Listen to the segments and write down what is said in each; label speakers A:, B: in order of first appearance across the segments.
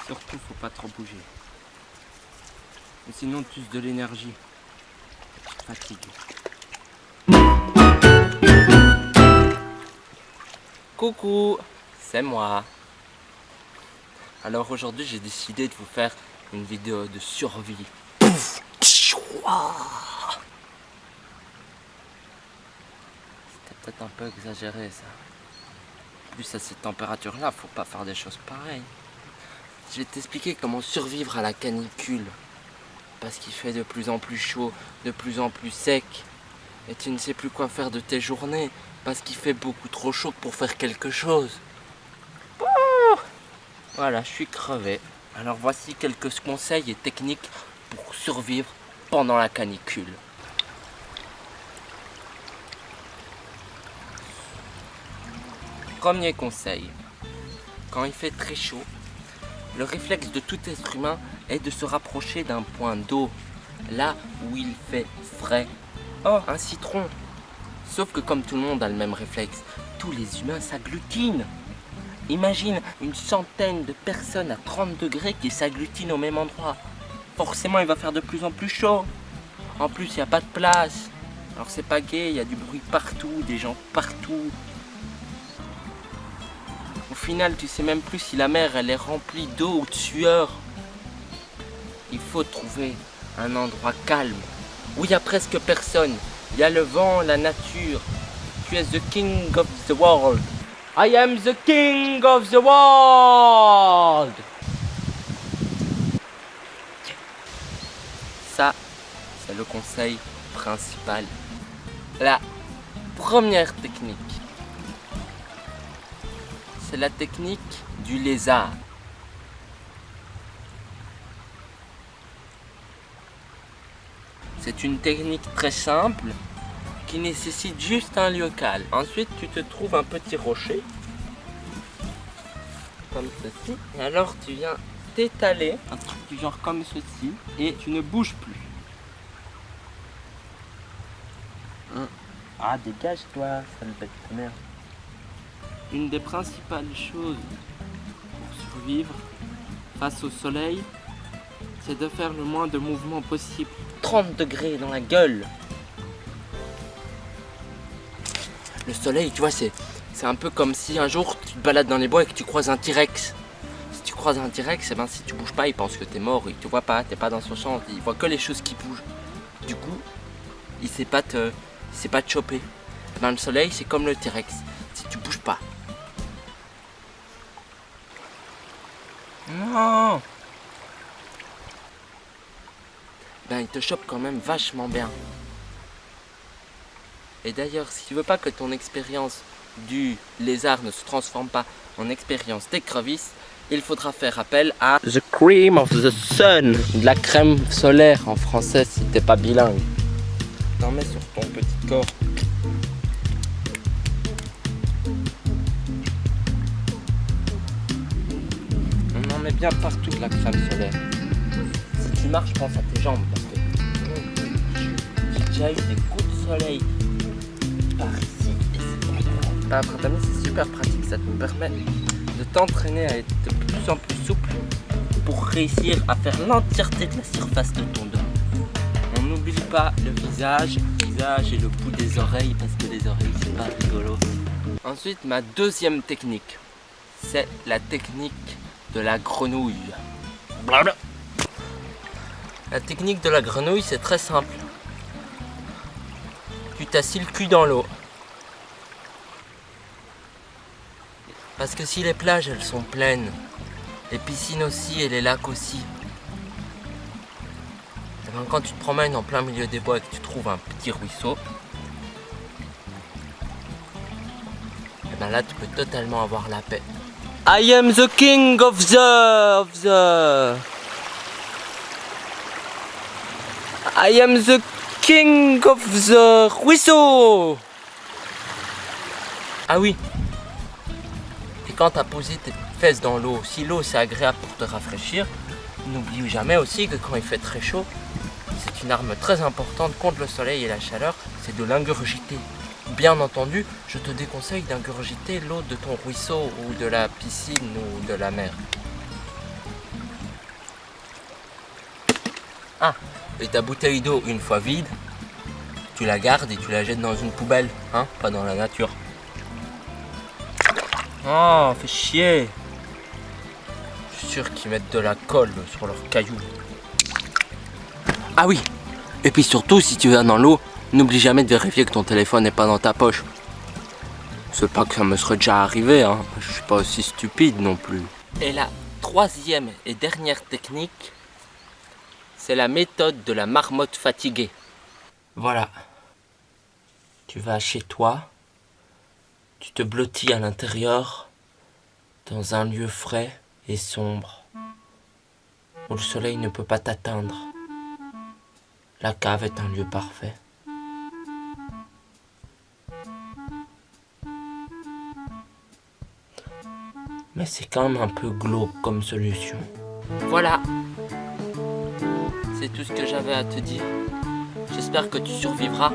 A: Surtout, faut pas trop bouger. Mais sinon, tu uses de l'énergie. Tu te fatigues. Coucou, c'est moi. Alors aujourd'hui, j'ai décidé de vous faire une vidéo de survie. Pouf, tchouah. C'était peut-être un peu exagéré ça. En plus à cette température-là, faut pas faire des choses pareilles. Je vais t'expliquer comment survivre à la canicule. Parce qu'il fait de plus en plus chaud, de plus en plus sec. Et tu ne sais plus quoi faire de tes journées. Parce qu'il fait beaucoup trop chaud pour faire quelque chose. Ouh, voilà, je suis crevé. Alors voici quelques conseils et techniques pour survivre pendant la canicule. Premier conseil. Quand il fait très chaud, le réflexe de tout être humain est de se rapprocher d'un point d'eau, là où il fait frais. Oh, un citron! Sauf que comme tout le monde a le même réflexe, tous les humains s'agglutinent. Imagine une centaine de personnes à 30 degrés qui s'agglutinent au même endroit. Forcément, il va faire de plus en plus chaud. En plus, il n'y a pas de place. Alors c'est pas gai, il y a du bruit partout, des gens partout. Au final, tu sais même plus si la mer elle est remplie d'eau ou de sueur. Il faut trouver un endroit calme où il n'y a presque personne. Il y a le vent, la nature. Tu es the king of the world. I am the king of the world. Ça, c'est le conseil principal. La première technique. C'est la technique du lézard. C'est une technique très simple qui nécessite juste un lieu calme. Ensuite, tu te trouves un petit rocher, comme ceci. Et alors, tu viens t'étaler, un truc du genre comme ceci, et tu ne bouges plus. Ah, dégage-toi, sale bête de merde. Une des principales choses pour survivre face au soleil, c'est de faire le moins de mouvements possible. 30 degrés dans la gueule. Le soleil, tu vois, c'est un peu comme si un jour tu te balades dans les bois et que tu croises un T-Rex. Si tu croises un T-Rex, eh ben, si tu bouges pas, il pense que t'es mort, il te voit pas, t'es pas dans son champ, il voit que les choses qui bougent. Du coup, il sait pas te choper. Eh ben, le soleil, c'est comme le T-Rex. Si tu bouges pas. Non! Ben, il te chope quand même vachement bien. Et d'ailleurs, si tu veux pas que ton expérience du lézard ne se transforme pas en expérience d'écrevisse, il faudra faire appel à The Cream of the Sun, de la crème solaire en français si t'es pas bilingue. T'en mets sur ton petit corps. On en met bien partout de la crème solaire. Si tu marches, pense à tes jambes parce que j'ai déjà eu des coups de soleil par ici et c'est pas après c'est super pratique, ça te permet de t'entraîner à être de plus en plus souple pour réussir à faire l'entièreté de la surface de ton dos. On n'oublie pas le visage et le bout des oreilles parce que les oreilles c'est pas rigolo. Ensuite, ma deuxième technique, c'est la technique de la grenouille. Blablabla. La technique de la grenouille, c'est très simple. Tu t'assis le cul dans l'eau. Parce que si les plages, elles sont pleines, les piscines aussi et les lacs aussi, et ben quand tu te promènes en plein milieu des bois et que tu trouves un petit ruisseau, et ben là, tu peux totalement avoir la paix. I am the king of the... I am the king of the ruisseau. Ah oui. Et quand tu as posé tes fesses dans l'eau, si l'eau c'est agréable pour te rafraîchir, n'oublie jamais aussi que quand il fait très chaud, c'est une arme très importante contre le soleil et la chaleur, c'est de l'ingurgiter. Bien entendu, je te déconseille d'ingurgiter l'eau de ton ruisseau ou de la piscine ou de la mer. Ah, et ta bouteille d'eau, une fois vide, tu la gardes et tu la jettes dans une poubelle, hein, pas dans la nature. Oh, fais chier. Je suis sûr qu'ils mettent de la colle sur leurs cailloux. Ah oui, et puis surtout, si tu vas dans l'eau, n'oublie jamais de vérifier que ton téléphone n'est pas dans ta poche. C'est pas que ça me serait déjà arrivé, hein. Je suis pas aussi stupide non plus. Et la troisième et dernière technique, c'est la méthode de la marmotte fatiguée. Voilà. Tu vas chez toi, tu te blottis à l'intérieur, dans un lieu frais et sombre, où le soleil ne peut pas t'atteindre. La cave est un lieu parfait. Mais c'est quand même un peu glauque comme solution. Voilà. C'est tout ce que j'avais à te dire. J'espère que tu survivras.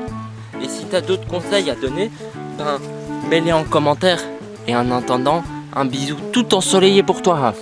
A: Et si tu as d'autres conseils à donner, ben, mets-les en commentaire. Et en attendant, un bisou tout ensoleillé pour toi.